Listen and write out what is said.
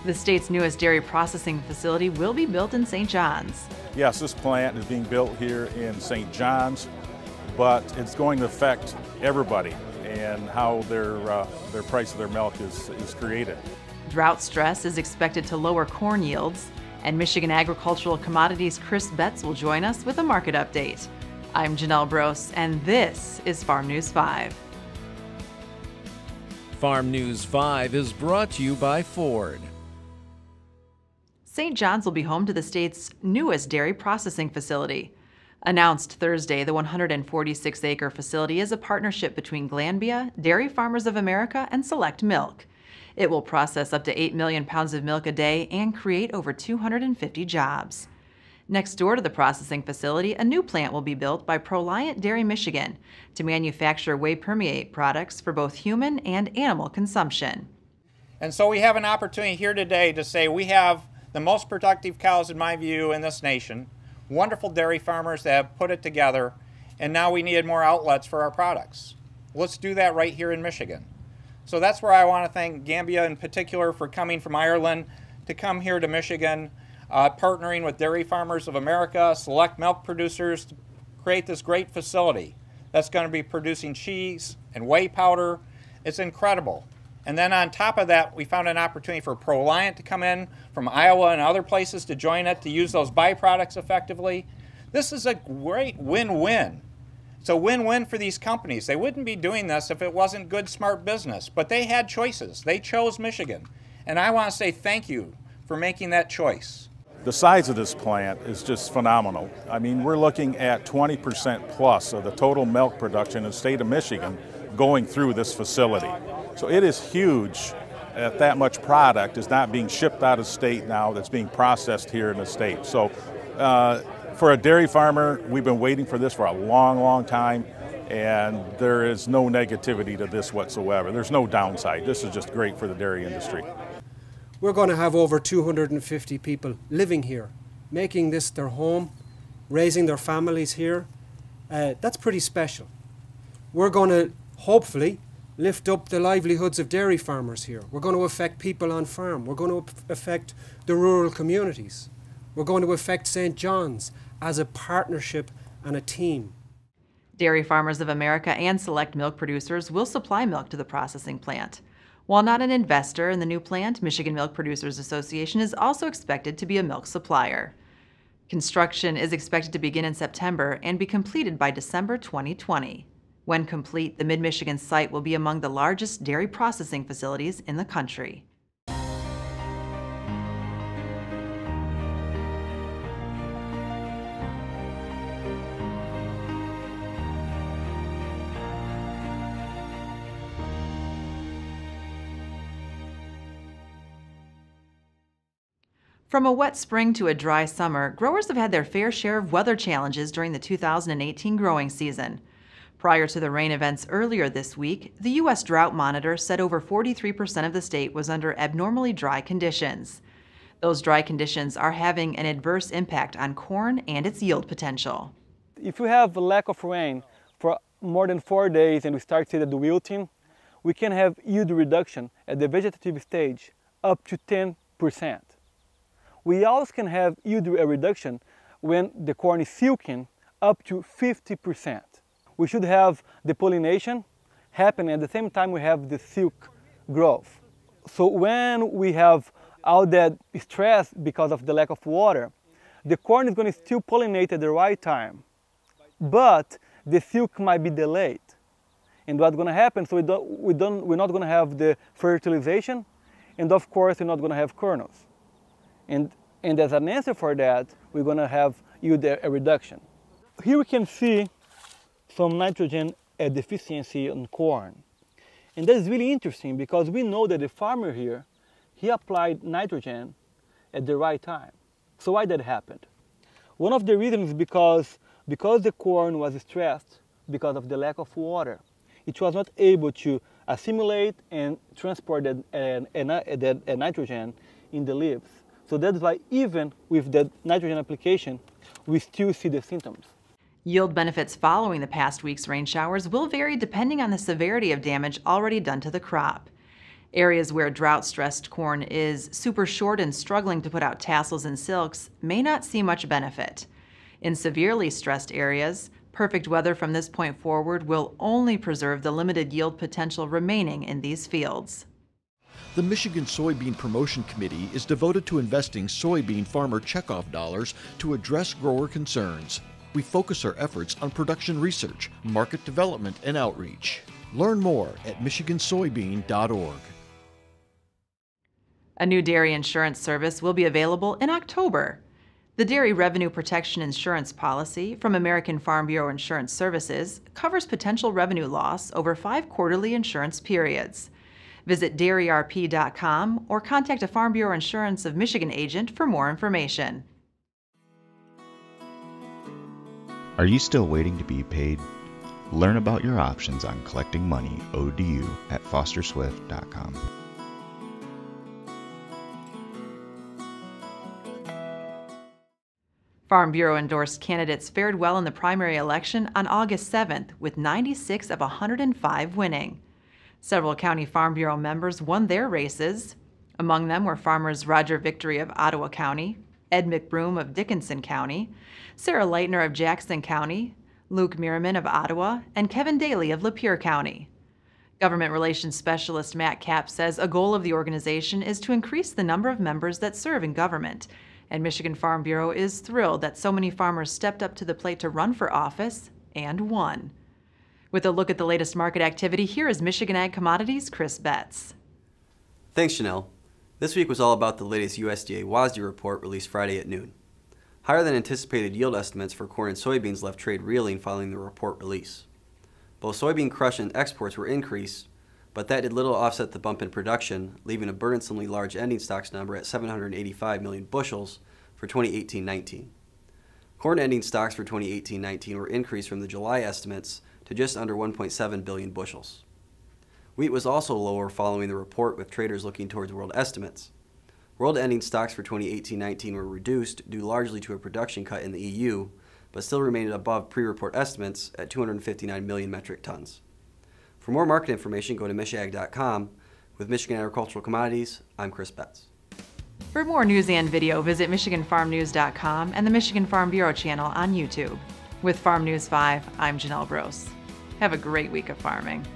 The state's newest dairy processing facility will be built in St. John's. Yes, this plant is being built here in St. John's, but it's going to affect everybody and how their price of their milk is created. Drought stress is expected to lower corn yields, and Michigan Agricultural Commodities Chris Betts will join us with a market update. I'm Janelle Brose, and this is Farm News 5. Farm News 5 is brought to you by Ford. St. John's will be home to the state's newest dairy processing facility. Announced Thursday, the 146-acre facility is a partnership between Glanbia, Dairy Farmers of America, and Select Milk. It will process up to 8 million pounds of milk a day and create over 250 jobs. Next door to the processing facility, a new plant will be built by Proliant Dairy Michigan to manufacture whey permeate products for both human and animal consumption. And so we have an opportunity here today to say we have the most productive cows, in my view, in this nation, wonderful dairy farmers that have put it together, and now we needed more outlets for our products. Let's do that right here in Michigan. So that's where I want to thank Gambia in particular for coming from Ireland to come here to Michigan, partnering with Dairy Farmers of America, Select Milk Producers to create this great facility that's going to be producing cheese and whey powder. It's incredible. And then on top of that, we found an opportunity for Proliant to come in from Iowa and other places to join it to use those byproducts effectively. This is a great win-win. It's a win-win for these companies. They wouldn't be doing this if it wasn't good, smart business, but they had choices. They chose Michigan. And I want to say thank you for making that choice. The size of this plant is just phenomenal. I mean, we're looking at 20% plus of the total milk production in the state of Michigan going through this facility. So it is huge that much product is not being shipped out of state now, that's being processed here in the state. So for a dairy farmer, we've been waiting for this for a long, long time, and there is no negativity to this whatsoever. There's no downside. This is just great for the dairy industry. We're going to have over 250 people living here, making this their home, raising their families here. That's pretty special. We're going to hopefully lift up the livelihoods of dairy farmers here. We're going to affect people on farm. We're going to affect the rural communities. We're going to affect St. John's as a partnership and a team. Dairy Farmers of America and Select Milk Producers will supply milk to the processing plant. While not an investor in the new plant, Michigan Milk Producers Association is also expected to be a milk supplier. Construction is expected to begin in September and be completed by December 2020. When complete, the Mid-Michigan site will be among the largest dairy processing facilities in the country. From a wet spring to a dry summer, growers have had their fair share of weather challenges during the 2018 growing season. Prior to the rain events earlier this week, the U.S. Drought Monitor said over 43% of the state was under abnormally dry conditions. Those dry conditions are having an adverse impact on corn and its yield potential. If we have a lack of rain for more than 4 days and we start to see the wilting, we can have yield reduction at the vegetative stage up to 10%. We also can have yield reduction when the corn is silking up to 50%. We should have the pollination happen at the same time we have the silk growth. So when we have all that stress because of the lack of water, the corn is going to still pollinate at the right time, but the silk might be delayed. And what's going to happen, so we're not going to have the fertilization, and of course we're not going to have kernels. And as an answer for that, we're going to have yield reduction. Here we can see some nitrogen deficiency on corn. And that is really interesting because we know that the farmer here, he applied nitrogen at the right time. So why that happened? One of the reasons is because the corn was stressed because of the lack of water. It was not able to assimilate and transport that nitrogen in the leaves. So that's why even with the nitrogen application, we still see the symptoms. Yield benefits following the past week's rain showers will vary depending on the severity of damage already done to the crop. Areas where drought-stressed corn is super short and struggling to put out tassels and silks may not see much benefit. In severely stressed areas, perfect weather from this point forward will only preserve the limited yield potential remaining in these fields. The Michigan Soybean Promotion Committee is devoted to investing soybean farmer checkoff dollars to address grower concerns. We focus our efforts on production research, market development, and outreach. Learn more at michigansoybean.org. A new dairy insurance service will be available in October. The Dairy Revenue Protection Insurance Policy from American Farm Bureau Insurance Services covers potential revenue loss over 5 quarterly insurance periods. Visit dairyrp.com or contact a Farm Bureau Insurance of Michigan agent for more information. Are you still waiting to be paid? Learn about your options on collecting money owed to you at fosterswift.com. Farm Bureau endorsed candidates fared well in the primary election on August 7th, with 96 of 105 winning. Several County Farm Bureau members won their races. Among them were farmers Roger Victory of Ottawa County, Ed McBroom of Dickinson County, Sarah Leitner of Jackson County, Luke Merriman of Ottawa, and Kevin Daly of Lapeer County. Government Relations Specialist Matt Kapp says a goal of the organization is to increase the number of members that serve in government, and Michigan Farm Bureau is thrilled that so many farmers stepped up to the plate to run for office and won. With a look at the latest market activity, here is Michigan Ag Commodities' Chris Betts. Thanks, Janelle. This week was all about the latest USDA WASDE report released Friday at noon. Higher than anticipated yield estimates for corn and soybeans left trade reeling following the report release. Both soybean crush and exports were increased, but that did little to offset the bump in production, leaving a burdensomely large ending stocks number at 785 million bushels for 2018-19. Corn ending stocks for 2018-19 were increased from the July estimates to just under 1.7 billion bushels. Wheat was also lower following the report, with traders looking towards world estimates. World ending stocks for 2018-19 were reduced due largely to a production cut in the EU, but still remained above pre-report estimates at 259 million metric tons. For more market information, go to michag.com. With Michigan Agricultural Commodities, I'm Chris Betts. For more news and video, visit michiganfarmnews.com and the Michigan Farm Bureau channel on YouTube. With Farm News 5, I'm Janelle Brose. Have a great week of farming.